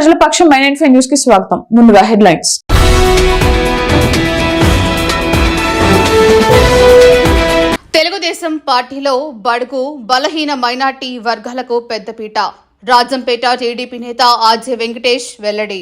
ప్రజల పక్షం మైన్95 న్యూస్ కి స్వాగతం. ముందుగా హెడ్లైన్స్. తెలుగుదేశం పార్టీలో బడుగు బలహీన మైనార్టీ వర్గాలకు పెద్దపీట. రాజంపేట టీడీపీ నేత ఆర్జే వెంకటేష్ వెల్లడి.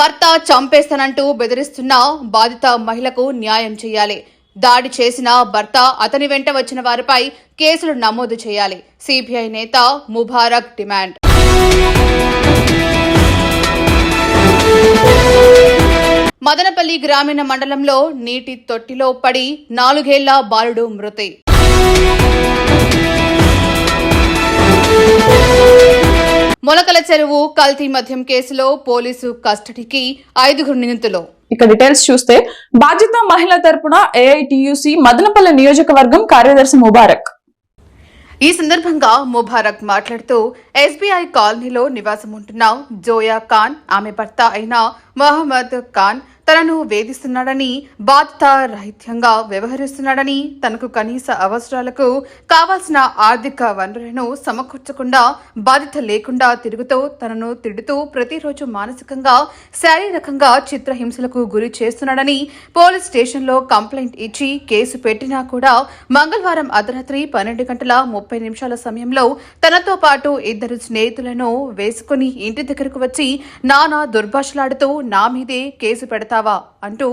భర్త చంపేస్తానంటూ బెదిరిస్తున్న బాధిత మహిళకు న్యాయం చేయాలి. దాడి చేసిన భర్త, అతని వెంట వచ్చిన వారిపై కేసులు నమోదు చేయాలి. సిపిఐ నేత ముబారక్ డిమాండ్. మదనపల్లి గ్రామీణ మండలంలో నీటి తొట్టిలో పడి 4 ఏళ్ల బాలుడు మృతి. మొలకల చెరువు కల్తీ మద్యం కేసులో పోలీసు కస్టడీకి 5 నిందితులు. ఇక డీటెయిల్స్ చూస్తే, బాధ్యత మహిళ తరపున ఏఐటియుసి మదనపల్లి నియోజకవర్గం కార్యదర్శి ముబారక్. ఈ సందర్భంగా ముబారక్ మాట్లాడుతూ, ఎస్బీఐ కాలనీలో నివాసం ఉంటున్న జోయా ఖాన్, ఆమె భర్త అయిన మహమ్మద్ ఖాన్ తనను వేధిస్తున్నాడని, బాధ్యత రహితంగా వ్యవహరిస్తున్నాడని, తనకు కనీస అవసరాలకు కావాల్సిన ఆర్థిక వనరులను సమకూర్చకుండా బాధ్యత లేకుండా తిరుగుతూ తనను తిడుతూ ప్రతిరోజు మానసికంగా, శారీరకంగా చిత్రహింసలకు గురి చేస్తున్నాడని పోలీస్ స్టేషన్లో కంప్లైంట్ ఇచ్చి కేసు పెట్టినా కూడా మంగళవారం అర్ధరాత్రి 12:30 సమయంలో తనతో పాటు 2 స్నేహితులను వేసుకుని ఇంటి దగ్గరకు వచ్చి నానా దుర్భాషలాడుతూ నా మీదే కేసు పెడతావా అంటూ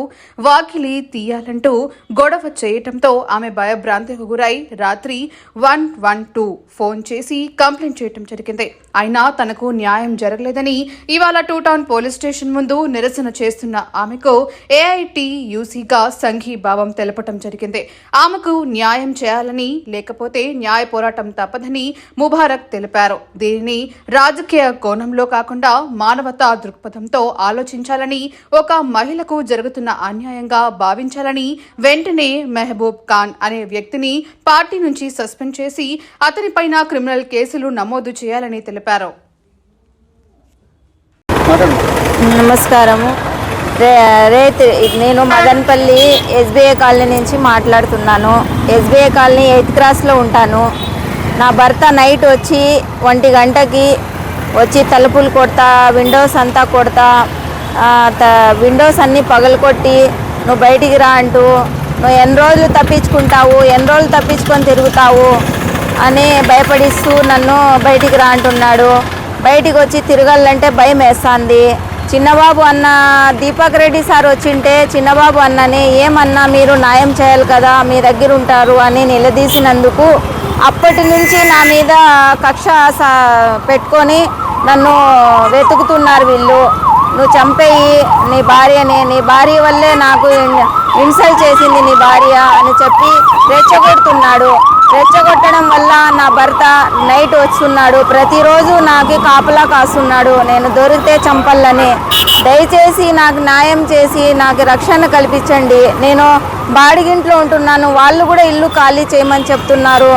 వాకిలి తీయాలంటూ గొడవ చేయటంతో ఆమె భయభ్రాంతికి గురై రాత్రి 112 ఫోన్ చేసి కంప్లైంట్ చేయటం జరిగింది. అయినా తనకు న్యాయం జరగలేదని ఇవాళ 2 టౌన్ పోలీస్ స్టేషన్ ముందు నిరసన చేస్తున్న ఆమెకు ఏఐటియుసిగా సంఘీభావం తెలపటం జరిగింది. ఆమెకు న్యాయం చేయాలని, లేకపోతే న్యాయ పోరాటం తప్పదని ముబారక్ తెలిపారు. దీనిని రాజకీయ కోణంలో కాకుండా మానవతా దృక్పథంతో ఆలోచించాలని, ఒక మహిళకు జరుగుతున్న అన్యాయంగా భావించాలని, వెంటనే మెహబూబ్ ఖాన్ అనే వ్యక్తిని పార్టీ నుంచి సస్పెండ్ చేసి అతనిపైన క్రిమినల్ కేసులు నమోదు చేయాలని తెలిపారు. నమస్కారము. నేను మదనపల్లి ఎస్బీఐ కాలనీ నుంచి మాట్లాడుతున్నాను. ఎస్బీఐ కాలనీ 8th క్రాస్లో ఉంటాను. నా భర్త నైట్ వచ్చి 1 గంటకి వచ్చి తలుపులు కొడతా, విండోస్ అంతా కొడతా, విండోస్ అన్నీ పగలకొట్టి నువ్వు బయటికి రా అంటూ, నువ్వు ఎన్ని రోజులు తప్పించుకుంటావు, ఎన్ని రోజులు తప్పించుకొని తిరుగుతావు అని భయపడిస్తూ నన్ను బయటికి రా అంటున్నాడు. బయటికి వచ్చి తిరగాలంటే భయం వేస్తుంది. చిన్నబాబు అన్న దీపక్ రెడ్డి సార్ వచ్చింటే చిన్నబాబు అన్నని ఏమన్నా మీరు న్యాయం చేయాలి కదా, మీ దగ్గర ఉంటారు అని నిలదీసినందుకు అప్పటి నుంచి నా మీద కక్ష పెట్టుకొని నన్ను వెతుకుతున్నారు వీళ్ళు. నువ్వు చంపేయి నీ భార్యని, నీ భార్య వల్లే నాకు ఇన్సల్ట్ చేసింది నీ భార్య అని చెప్పి రెచ్చగొడుతున్నాడు. రెచ్చగొట్టడం వల్ల నా భర్త నైట్ వస్తున్నాడు, ప్రతిరోజు నాకు కాపలా కాస్తున్నాడు. నేను దొరికితే చంపాలని. దయచేసి నాకు న్యాయం చేసి నాకు రక్షణ కల్పించండి. నేను బాడిగింట్లో ఉంటున్నాను, వాళ్ళు కూడా ఇల్లు ఖాళీ చేయమని చెప్తున్నారు.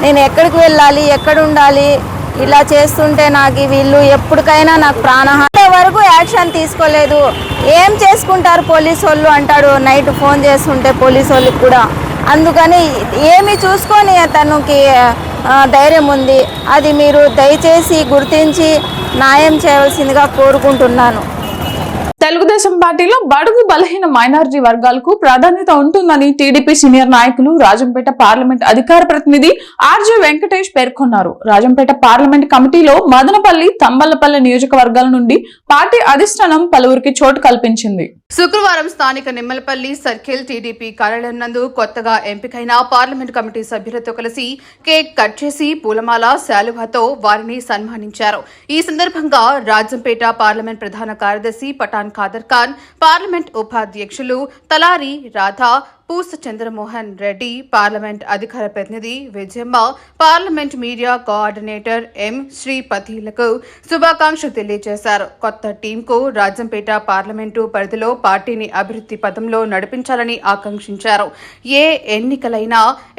నేను ఎక్కడికి వెళ్ళాలి, ఎక్కడ ఉండాలి? ఇలా చేస్తుంటే నాకు వీళ్ళు ఎప్పటికైనా నాకు ప్రాణహాని వరకు యాక్షన్ తీసుకోలేదు. ఏం చేసుకుంటారు పోలీసు వాళ్ళు అంటాడు నైట్ ఫోన్ చేస్తుంటే పోలీసు వాళ్ళకి కూడా. అందుకని ఏమి చూసుకొని తనకి ధైర్యం ఉంది. అది మీరు దయచేసి గుర్తించి న్యాయం చేయవలసిందిగా కోరుకుంటున్నాను. తెలుగుదేశం పార్టీలో బడుగు బలహీన మైనారిటీ వర్గాలకు ప్రాధాన్యత ఉంటుందని టీడీపీ సీనియర్ నాయకులు రాజంపేట పార్లమెంట్ అధికార ప్రతినిధి ఆర్జే వెంకటేష్ పేర్కొన్నారు. రాజంపేట పార్లమెంట్ కమిటీలో మదనపల్లి, తంబలపల్లి నియోజకవర్గాల నుండి పార్టీ అధిష్టానం పలువురికి చోటు కల్పించింది. శుక్రవారం స్థానిక నిమ్మలపల్లి సర్కిల్ టీడీపీ కార్యాలయం నందు కొత్తగా ఎంపికైన పార్లమెంట్ కమిటీ సభ్యులతో కలిసి కేక్ కట్ చేసి పూలమాల, శాలువాతో వారిని సన్మానించారు. ఈ సందర్భంగా రాజంపేట పార్లమెంట్ ప్రధాన కార్యదర్శి పఠాన్ ఖాదర్ ఖాన్, పార్లమెంట్ ఉపాధ్యక్షులు తలారి రాధా, పూస చంద్రమోహన్ రెడ్డి, పార్లమెంట్ అధికార ప్రతినిధి Vijayamma, parliament media coordinator M శ్రీపతిలకు శుభాకాంక్షలు తెలియజేశారు. కొత్త టీంకు రాజంపేట పార్లమెంటు పరిధిలో పార్టీని అభివృద్ధి పథంలో నడిపించాలని ఆకాంక్షించారు. ఏ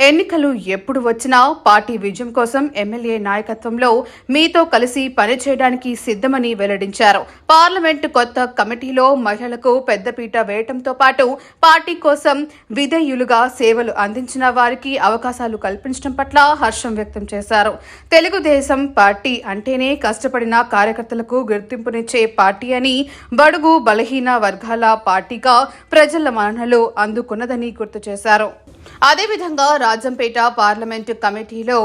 ఎన్నికలు ఎప్పుడు వచ్చినా పార్టీ విజయం కోసం ఎమ్మెల్యే నాయకత్వంలో మీతో కలిసి పనిచేయడానికి సిద్ధమని వెల్లడించారు. పార్లమెంటు కొత్త కమిటీలో మహిళలకు పెద్దపీట వేయటంతో పాటు పార్టీ కోసం విధేయులుగా సేవలు అందించిన వారికి అవకాశాలు కల్పించడం పట్ల హర్షం వ్యక్తం చేశారు. తెలుగుదేశం పార్టీ అంటేనే కష్టపడిన కార్యకర్తలకు గుర్తింపునిచ్చే పార్టీ అని, బడుగు బలహీన వర్గాల పార్టీగా ప్రజల మన్ననలు అందుకున్నదని గుర్తు చేశారు. అదేవిధంగా రాజంపేట పార్లమెంటు కమిటీలో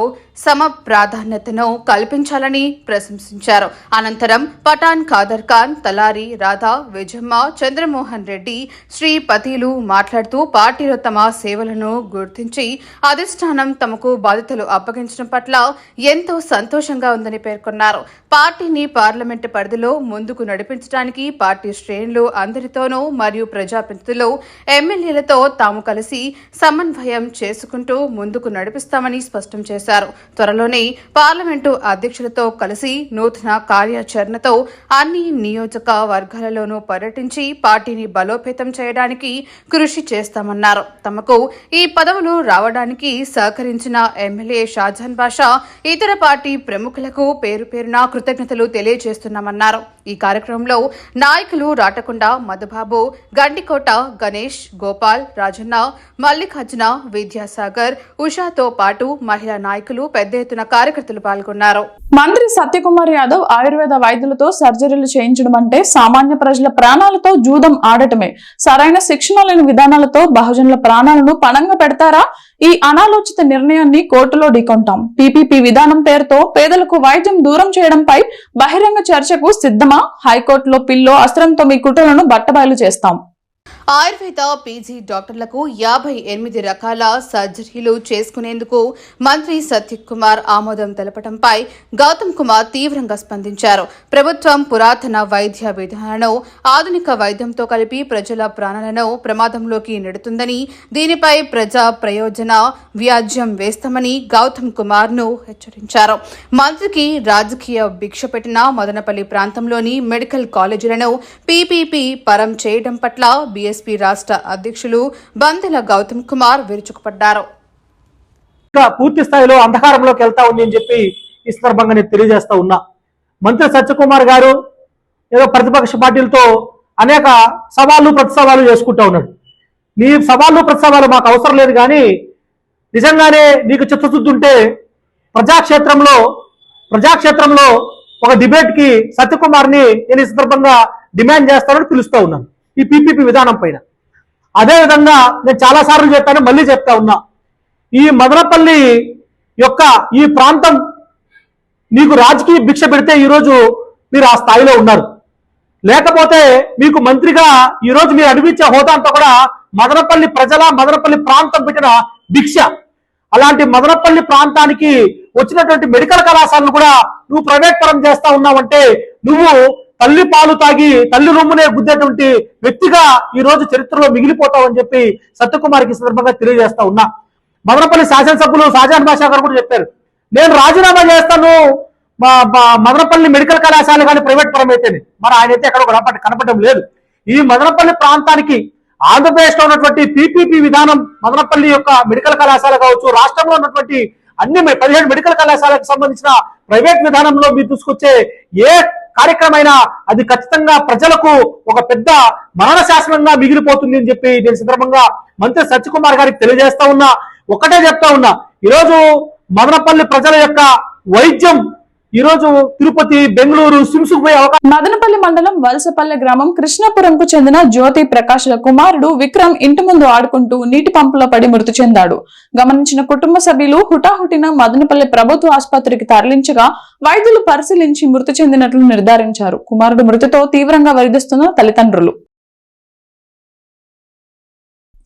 సమ ప్రాధాన్యతను కల్పించాలని ప్రశంసించారు. అనంతరం పఠాన్ ఖాదర్ ఖాన్, తలారి రాధా, విజయమ్మ, చంద్రమోహన్ రెడ్డి, శ్రీపతిలు మాట్లాడుతూ పార్టీలో తమ సేవలను గుర్తించి అధిష్టానం తమకు బాధ్యతలు అప్పగించడం పట్ల ఎంతో సంతోషంగా ఉందని పేర్కొన్నారు. పార్టీని పార్లమెంటు పరిధిలో ముందుకు నడిపించడానికి పార్టీ శ్రేణులు అందరితోనూ మరియు ప్రజాప్రతినిధులు, ఎమ్మెల్యేలతో తాము కలిసి సమన్వయం చేసుకుంటూ ముందుకు నడిపిస్తామని స్పష్టం చేశారు. త్వరలోనే పార్లమెంటు అధ్యక్షులతో కలిసి నూతన కార్యాచరణతో అన్ని నియోజకవర్గాలలోనూ పర్యటించి పార్టీని బలోపేతం చేయడానికి కృషి చేస్తామన్నారు. తమకు ఈ పదవులు రావడానికి సహకరించిన ఎమ్మెల్యే షాజహాన్ బాషా, ఇతర పార్టీ ప్రముఖులకు పేరు పేరున కృతజ్ఞతలు తెలియజేస్తున్నామన్నారు. ఈ కార్యక్రమంలో నాయకులు రాటకొండ మధుబాబు, గండికోట గణేష్, గోపాల్, రాజన్న, మల్లికార్జున, విద్యాసాగర్, ఉషాతో పాటు మహిళా నాయకులు పెద్ద ఎత్తున కార్యకర్తలు పాల్గొన్నారు. మంత్రి సత్యకుమార్ యాదవ్ ఆయుర్వేద వైద్యులతో సర్జరీలు చేయించడం అంటే సామాన్య ప్రజల ప్రాణాలతో జూదం ఆడటమే. సరైన శిక్షణ లేని విధానాలతో బహుజనుల ప్రాణాలను పణంగా పెడతారా? ఈ అనాలోచిత నిర్ణయాన్ని కోర్టులో ఢీకొంటాం. పీపీపీ విధానం పేరుతో పేదలకు వైద్యం దూరం చేయడంపై బహిరంగ చర్చకు సిద్ధమా? హైకోర్టులో పిల్లో అస్త్రంతో మీ కుట్రలను బట్టబయలు చేస్తాం. ఆయుర్వేద పీజీ డాక్టర్లకు 58 రకాల సర్జరీలు చేసుకునేందుకు మంత్రి సత్యకుమార్ ఆమోదం తెలపడంపై గౌతమ్ కుమార్ తీవ్రంగా స్పందించారు. ప్రభుత్వం పురాతన వైద్య విధానాలను ఆధునిక వైద్యంతో కలిపి ప్రజల ప్రాణాలను ప్రమాదంలోకి నెడుతుందని, దీనిపై ప్రజా ప్రయోజన వ్యాజ్యం వేస్తామని గౌతమ్ కుమార్ ను హెచ్చరించారు. మంత్రికి రాజకీయ భిక్ష పెట్టిన మదనపల్లి ప్రాంతంలోని మెడికల్ కాలేజీలను పీపీపీ పరం చేయడం పట్ల బీఎస్పీ రాష్ట్ర అధ్యక్షులు బందెల గౌతమ్ కుమార్ విరుచుకుపడ్డారు. పూర్తి స్థాయిలో అంధకారంలోకి వెళ్తా ఉంది అని చెప్పి ఈ సందర్భంగా నేను తెలియజేస్తా ఉన్నా. మంత్రి సత్యకుమార్ గారు ఏదో ప్రతిపక్ష పార్టీలతో అనేక సవాళ్లు ప్రతిసవాళ్లు చేసుకుంటా ఉన్నాడు. నీ సవాళ్లు ప్రతిసవాళ్లు మాకు అవసరం లేదు, కానీ నిజంగానే నీకు చిత్తశుద్ధి ఉంటే ప్రజాక్షేత్రంలో ఒక డిబేట్ కి సత్యకుమార్ ని నేను ఈ సందర్భంగా డిమాండ్ చేస్తానని పిలుస్తా ఉన్నాను ఈ పీపీపీ విధానం పైన. అదేవిధంగా నేను చాలా సార్లు చెప్పాను, మళ్ళీ చెప్తా ఉన్నా, ఈ మదనపల్లి యొక్క ఈ ప్రాంతం నీకు రాజకీయ భిక్ష పెడితే ఈరోజు మీరు ఆ స్థాయిలో ఉన్నారు. లేకపోతే మీకు మంత్రిగా ఈరోజు మీరు అనిపించే హోదా అంతా కూడా మదనపల్లి మదనపల్లి ప్రాంతం పెట్టిన భిక్ష. అలాంటి మదనపల్లి ప్రాంతానికి వచ్చినటువంటి మెడికల్ కళాశాలను కూడా నువ్వు ప్రైవేట్ పరం చేస్తా ఉన్నావంటే నువ్వు తల్లి పాలు తాగి తల్లి రొమ్మునే గుద్దేటువంటి వ్యక్తిగా ఈ రోజు చరిత్రలో మిగిలిపోతావని చెప్పి సత్యకుమార్కి సందర్భంగా తెలియజేస్తా ఉన్నా. మదనపల్లి శాసనసభ్యులు షాజహాన్ బాషా గారు కూడా చెప్పారు, నేను రాజీనామా చేస్తాను మదనపల్లి మెడికల్ కళాశాల కానీ ప్రైవేట్ పరం అయితేనే. మరి ఆయన అయితే ఎక్కడ కనపడడం లేదు. ఈ మదనపల్లి ప్రాంతానికి ఆంధ్రప్రదేశ్ లో ఉన్నటువంటి పీపీపీ విధానం, మదనపల్లి యొక్క మెడికల్ కళాశాల కావచ్చు, రాష్ట్రంలో ఉన్నటువంటి అన్ని 17 మెడికల్ కళాశాలకు సంబంధించిన ప్రైవేట్ విధానంలో మీరు తీసుకొచ్చే ఏ కార్యక్రమైనా అది ఖచ్చితంగా ప్రజలకు ఒక పెద్ద మరణ శాసనంగా మిగిలిపోతుంది అని చెప్పి నేను సందర్భంగా మంత్రి సత్యకుమార్ గారికి తెలియజేస్తా ఉన్నా. ఒకటే చెప్తా ఉన్నా, ఈరోజు మదనపల్లి ప్రజల యొక్క వైద్యం ఈరోజు తిరుపతి, బెంగళూరు, సిమ్స్కు పోయే అవకాశం. మదనపల్లి మండలం వలసపల్లె గ్రామం కృష్ణాపురంకు చెందిన జ్యోతి ప్రకాష్ల కుమారుడు విక్రమ్ ఇంటి ముందు ఆడుకుంటూ నీటి పంపులో పడి మృతి చెందాడు. గమనించిన కుటుంబ సభ్యులు హుటాహుటిన మదనపల్లి ప్రభుత్వ ఆసుపత్రికి తరలించగా వైద్యులు పరిశీలించి మృతి చెందినట్లు నిర్ధారించారు. కుమారుడు మృతితో తీవ్రంగా వేధిస్తున్న తల్లిదండ్రులు.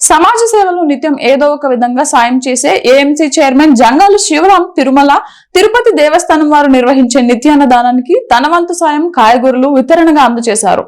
సమాజ సేవలో నిత్యం ఏదో ఒక విధంగా సాయం చేసే ఏఎంసీ చైర్మన్ జంగాలు శివరాం తిరుపతి దేవస్థానం వారు నిర్వహించే నిత్యాన్నదానానికి తన వంతు సాయం కాయగూరలు వితరణగా అందజేశారు.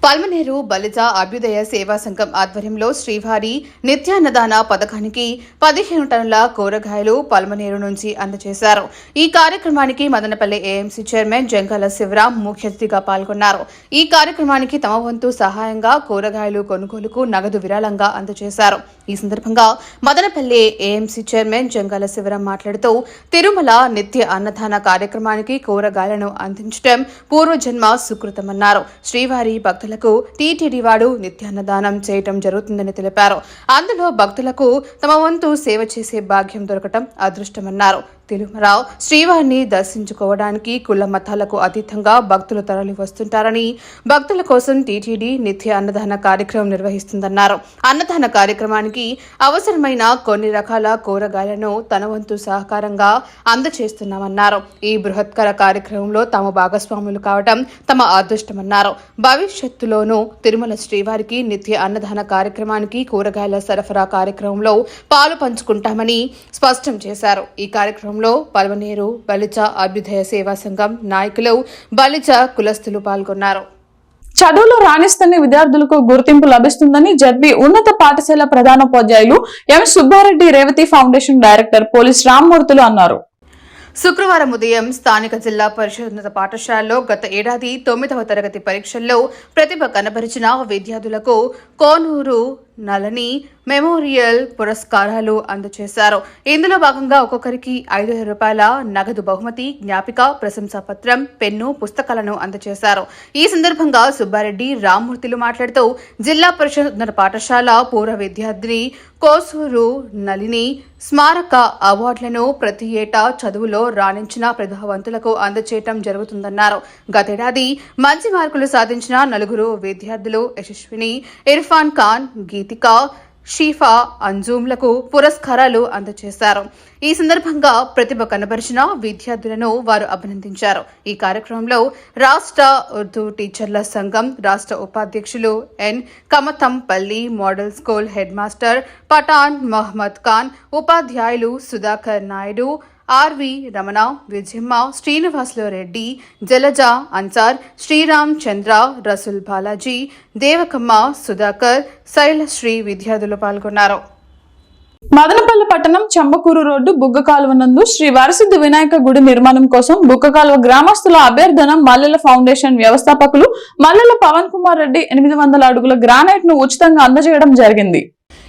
పల్మనేరు బలిజ అభ్యుదయ సేవా సంఘం ఆధ్వర్యంలో శ్రీవారి నిత్యాన్నదాన పథకానికి 15 టన్నుల కూరగాయలు పల్మనేరు నుంచి అందజేశారు. ఈ కార్యక్రమానికి మదనపల్లి ఏఎంసీ చైర్మన్ జంగాల శివరాం ముఖ్య అతిథిగా పాల్గొన్నారు. ఈ కార్యక్రమానికి తమ వంతు సహాయంగా కూరగాయలు కొనుగోలుకు నగదు విరాళంగా అందజేశారు. ఈ సందర్భంగా మదనపల్లి ఏఎంసీ చైర్మన్ జంగాల శివరాం మాట్లాడుతూ తిరుమల నిత్య అన్నదాన కార్యక్రమానికి కూరగాయలను అందించడం పూర్వజన్మ సుకృతమన్నారు. శ్రీవారి భక్తులకు టీటీడీ వాడు నిత్యాన్నదానం చేయటం జరుగుతుందని తెలిపారు. అందులో భక్తులకు తమ వంతు సేవ చేసే భాగ్యం దొరకటం అదృష్టమన్నారు. తిరుమల శ్రీవారిని దర్శించుకోవడానికి కుల మతాలకు అతీతంగా భక్తులు తరలి వస్తుంటారని, భక్తుల కోసం టీటీడీ నిత్య అన్నదాన కార్యక్రమం నిర్వహిస్తుందన్నారు. అన్నదాన కార్యక్రమానికి అవసరమైన కొన్ని రకాల కూరగాయలను తన వంతు సహకారంగా అందజేస్తున్నామన్నారు. ఈ బృహత్కర కార్యక్రమంలో తాము భాగస్వాములు కావడం తమ అదృష్టమన్నారు. భవిష్యత్తులోనూ తిరుమల శ్రీవారికి నిత్య అన్నదాన కార్యక్రమానికి కూరగాయల సరఫరా కార్యక్రమంలో పాలు పంచుకుంటామని స్పష్టం చేశారు. ఈ కార్యక్రమంలో పల్వనేరు బలిజ అభ్యుదయ సేవా సంఘం నాయకులు, బలిజ కులస్తులు పాల్గొన్నారు. చదువులో రాణిస్తున్న విద్యార్థులకు గుర్తింపు లభిస్తుందని జడ్పీ ఉన్నత పాఠశాల ప్రధానోపాధ్యాయులు M Subbareddy Revathi foundation director police Rammurthulu అన్నారు. శుక్రవారం ఉదయం స్థానిక జిల్లా పరిషత్ ఉన్నత పాఠశాలలో గత ఏడాది 9వ తరగతి పరీక్షల్లో ప్రతిభ కనబరిచిన విద్యార్థులకు కోనూరు నలని మెమోరియల్ పురస్కారాలు అందజేశారు. ఇందులో భాగంగా ఒక్కొక్కరికి 5,000 రూపాయల నగదు బహుమతి, జ్ఞాపిక, ప్రశంసా పత్రం, పెన్ను, పుస్తకాలను అందజేశారు. ఈ సందర్భంగా సుబ్బారెడ్డి రామ్మూర్తులు మాట్లాడుతూ జిల్లా పరిషత్ ఉన్నత పాఠశాల పూర్వ విద్యార్థిని కోసూరు నలిని స్మారక అవార్డులను ప్రతి ఏటా చదువులో రాణించిన ప్రతిభావంతులకు అందజేయటం జరుగుతుందన్నారు. గతేడాది మంచి మార్కులు సాధించిన 4 విద్యార్థులు యశస్విని, ఇర్ఫాన్ ఖాన్, గీతిక, షీఫా, అంజూమ్లకు పురస్కారాలు అందజేశారు. ఈ సందర్భంగా ప్రతిభ కనబరిచిన విద్యార్థులను వారు అభినందించారు. ఈ కార్యక్రమంలో రాష్ట్ర ఉర్దూ టీచర్ల సంఘం రాష్ట్ర ఉపాధ్యక్షులు N Kamathampalli, model school head master Pathan Mohammed Khan, ఉపాధ్యాయులు సుధాకర్ నాయుడు, ఆర్వి రమణ, విజయమ్మ, శ్రీనివాసులు రెడ్డి, జలజ అన్సార్, శ్రీరామ్ చంద్ర, రసూల్ బాలాజీ, దేవకమ్మ, సుధాకర్, శైలశ్రీ విద్యార్థులు పాల్గొన్నారు. మదనపల్లి పట్టణం చంబకూరు రోడ్డు బుగ్గ కాలువ నందు శ్రీ వరసిద్ధి వినాయక గుడి నిర్మాణం కోసం బుగ్గ కాలువ గ్రామస్తుల అభ్యర్థన మల్లెల ఫౌండేషన్ వ్యవస్థాపకులు మల్లెల పవన్ కుమార్ రెడ్డి 800 అడుగుల గ్రానైట్ ను ఉచితంగా అందజేయడం జరిగింది.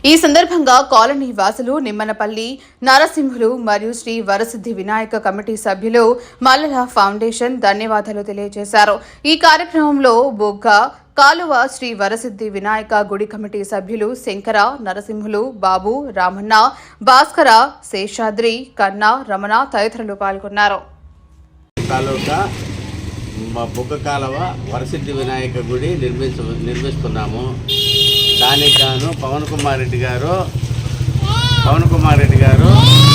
ఈ సందర్భంగా కాలనీ వాసులు, నిమ్మనపల్లి నరసింహులు మరియు శ్రీ వరసిద్ధి వినాయక కమిటీ సభ్యులు మల్లెల ఫౌండేషన్ ధన్యవాదాలు తెలియజేశారు. ఈ కార్యక్రమంలో బొగ్గ కాలువ శ్రీ వరసిద్ధి వినాయక గుడి కమిటీ సభ్యులు శంకర, నరసింహులు, బాబు, రామన్న, భాస్కర, శేషాద్రి, కన్నా, రమణ తదితరులు పాల్గొన్నారు. బుగ్గ కాలువ వరసిద్ధి వినాయక గుడి నిర్మిస్తున్నాము. దానికి గాను పవన్ కుమార్ రెడ్డి గారు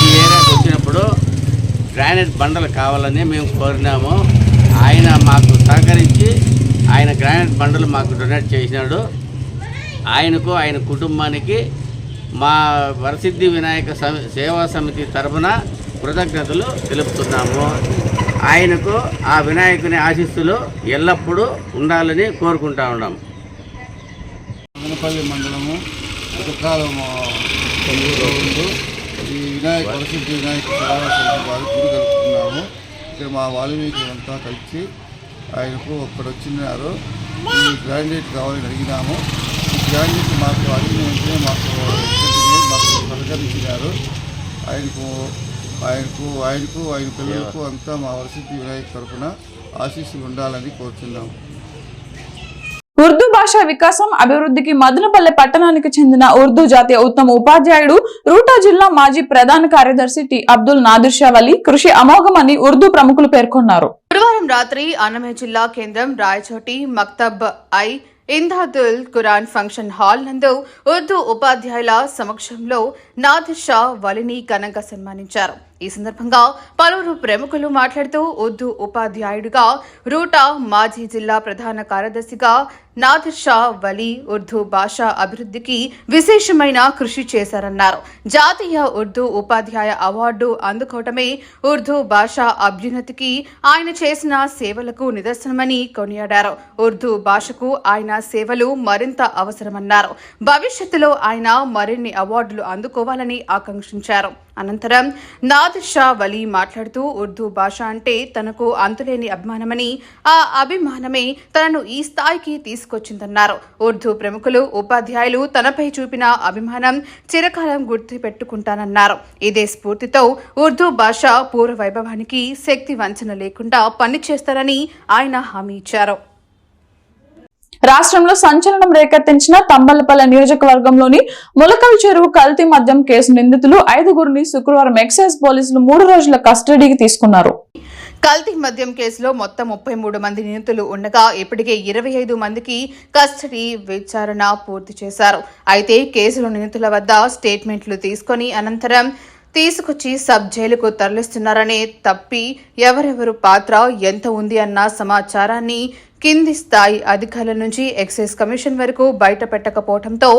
ఈ ఏరియాకి వచ్చినప్పుడు గ్రానైట్ బండలు కావాలని మేము కోరినాము. ఆయన మాకు సహకరించి ఆయన గ్రానైట్ బండలు మాకు డొనేట్ చేసినాడు. ఆయనకు, ఆయన కుటుంబానికి మా వరసిద్ధి వినాయక సేవా సమితి తరఫున కృతజ్ఞతలు తెలుపుతున్నాము. ఆయనకు ఆ వినాయకుని ఆశీస్సులు ఎల్లప్పుడూ ఉండాలని కోరుకుంటా ఉన్నాము. మదనపల్లి మండలము ఉదకాలము ఈ వరసిద్ధి వినాయక సేవా సమితి వారు గుడి కలుపుతున్నాము. ఇక్కడ మా వాల్మీకి అంతా కలిసి ఆయనకు ఒక్కడ వచ్చినారు. ఈ గ్రాండేట్ కావాలని అడిగినాము. ఈ గ్రాండేట్ మాకు అడిగిన వెంటనే మాకు సహకరించినారు. ఆయనకు ఆయన పిల్లలకు అంతా మా వరసిద్ధి వినాయక తరఫున ఆశీస్సులు ఉండాలని కోరుతున్నాము. ఉర్దూ భాషా వికాసం అభివృద్ధికి మదనపల్లె పట్టణానికి చెందిన ఉర్దూ జాతీయ ఉత్తమ ఉపాధ్యాయుడు, రూటా జిల్లా మాజీ ప్రధాన కార్యదర్శి టి అబ్దుల్ నాదిర్ షా వలీ కృషి అమోఘమని ఉర్దూ ప్రముఖులు పేర్కొన్నారు. గురువారం రాత్రి అన్నమయ్య జిల్లా కేంద్రం రాయచోటి మక్తబ్ ఇందాదుల్ ఖురాన్ ఫంక్షన్ హాల్ నందు ఉర్దూ ఉపాధ్యాయుల సమక్షంలో నాదిర్ షా వలీని ఘనంగా సన్మానించారు. ఈ సందర్భంగా పలువురు ప్రముఖులు మాట్లాడుతూ ఉర్దూ ఉపాధ్యాయుడిగా, రూటా మాజీ జిల్లా ప్రధాన కార్యదర్శిగా నాదిర్ షా వలీ ఉర్దూ భాష అభివృద్ధికి విశేషమైన కృషి చేశారన్నారు. జాతీయ ఉర్దూ ఉపాధ్యాయ అవార్డు అందుకోవటమే ఉర్దూ భాష అభ్యున్నతికి ఆయన చేసిన సేవలకు నిదర్శనమని కొనియాడారు. ఉర్దూ భాషకు ఆయన సేవలు మరింత అవసరమన్నారు. భవిష్యత్తులో ఆయన మరిన్ని అవార్డులు అందుకోవాలని ఆకాంక్షించారు. అనంతరం నాదిర్ షా వలీ మాట్లాడుతూ ఉర్దూ భాష అంటే తనకు అంతులేని అభిమానమని, ఆ అభిమానమే తనను ఈ స్థాయికి తీసుకొచ్చిందన్నారు. ఉర్దూ ప్రముఖులు, ఉపాధ్యాయులు తనపై చూపిన అభిమానం చిరకాలం గుర్తు పెట్టుకుంటానన్నారు. ఇదే స్ఫూర్తితో ఉర్దూ భాష పూర్వ వైభవానికి శక్తి వంచన లేకుండా పనిచేస్తారని ఆయన హామీ ఇచ్చారు. రాష్ట్రంలో సంచలనం రేకెత్తించిన తంబలపల్లి నియోజకవర్గంలోని ములకల్ చెరువు కల్తీ మద్యం కేసు నిందితులు 5గురిని శుక్రవారం ఎక్సైజ్ పోలీసులు 3 రోజుల కస్టడీకి తీసుకున్నారు. కల్తీ మద్యం కేసులో మొత్తం 33 మంది నిందితులు ఉండగా ఇప్పటికే 25 మందికి కస్టడీ విచారణ పూర్తి చేశారు. అయితే కేసులో నిందితుల వద్ద స్టేట్మెంట్లు తీసుకొని అనంతరం తీసుకొచ్చి సబ్ జైలుకు తరలిస్తున్నారనే తప్పి ఎవరెవరు పాత్ర ఎంత ఉంది అన్న సమాచారాన్ని కింది స్థాయి అధికారుల నుంచి ఎక్సైజ్ కమిషన్ వరకు బయట పెట్టకపోవడంతో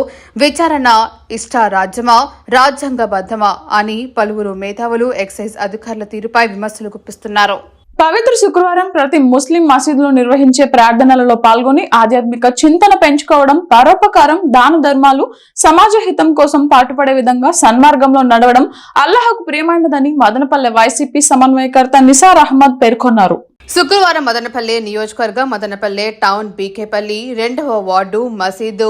విచారణ ఇష్టారాజ్యమా, రాజ్యాంగబద్ధమా అని పలువురు మేధావులు ఎక్సైజ్ అధికారుల తీరుపై విమర్శలు గుప్పిస్తున్నారు. పవిత్ర శుక్రవారం ప్రతి ముస్లిం మసీదులో నిర్వహించే ప్రార్థనలలో పాల్గొని ఆధ్యాత్మిక చింతన పెంచుకోవడం, పరోపకారం, దాన ధర్మాలు, సమాజ హితం కోసం పాటుపడే విధంగా సన్మార్గంలో నడవడం అల్లాహకు ప్రియమైనదని మదనపల్లె వైసీపీ సమన్వయకర్త నిసార్ అహ్మద్ పేర్కొన్నారు. శుక్రవారం మదనపల్లె నియోజకవర్గం మదనపల్లె టౌన్ బీకేపల్లి 2వ వార్డు మసీదు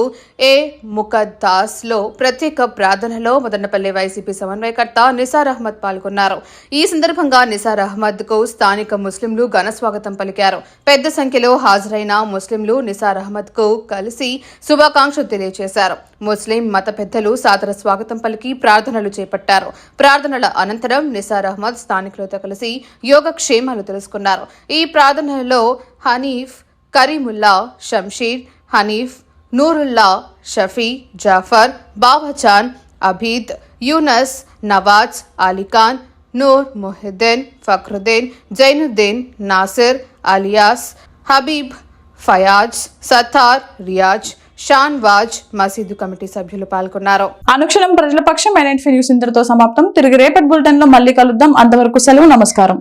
ఏ ముకద్దాస్ లో ప్రత్యేక ప్రార్థనలో మదనపల్లె వైసీపీ సమన్వయకర్త నిసార్ అహ్మద్ పాల్గొన్నారు. ఈ సందర్భంగా నిసార్ అహ్మద్ కు స్థానిక ముస్లింలు ఘన స్వాగతం పలికారు. పెద్ద సంఖ్యలో హాజరైన ముస్లింలు నిసార్ అహ్మద్ కు కలిసి శుభాకాంక్షలు తెలియజేశారు. ముస్లిం మత పెద్దలు సాదర స్వాగతం పలికి ప్రార్థనలు చేపట్టారు. ప్రార్థనల అనంతరం నిసార్ అహ్మద్ స్థానికులతో కలిసి యోగక్షేమాలు తెలుసుకున్నారు. ఈ ప్రార్థనలో హనీఫ్, కరీముల్లా, షంషీర్, హనీఫ్, నూరుల్లా, షఫీ, జాఫర్, బాబాజాన్, అబీద్, యూనస్, నవాజ్, అలీఖాన్, నూర్, మొహిద్దీన్, ఫక్రుద్దీన్, జైనుద్దీన్, నాసిర్, అలియాస్, హబీబ్, ఫయాజ్, సత్తార్, రియాజ్, షాన్వాజ్ మసీదు కమిటీ సభ్యులు పాల్గొన్నారు. అనుక్షణం ప్రజల పక్షం NNF న్యూస్ ఇంతటితో సమాప్తం. తిరిగి రేపటి బులెటిన్ లో మళ్ళీ కలుద్దాం. అంతవరకు సెలవు. నమస్కారం.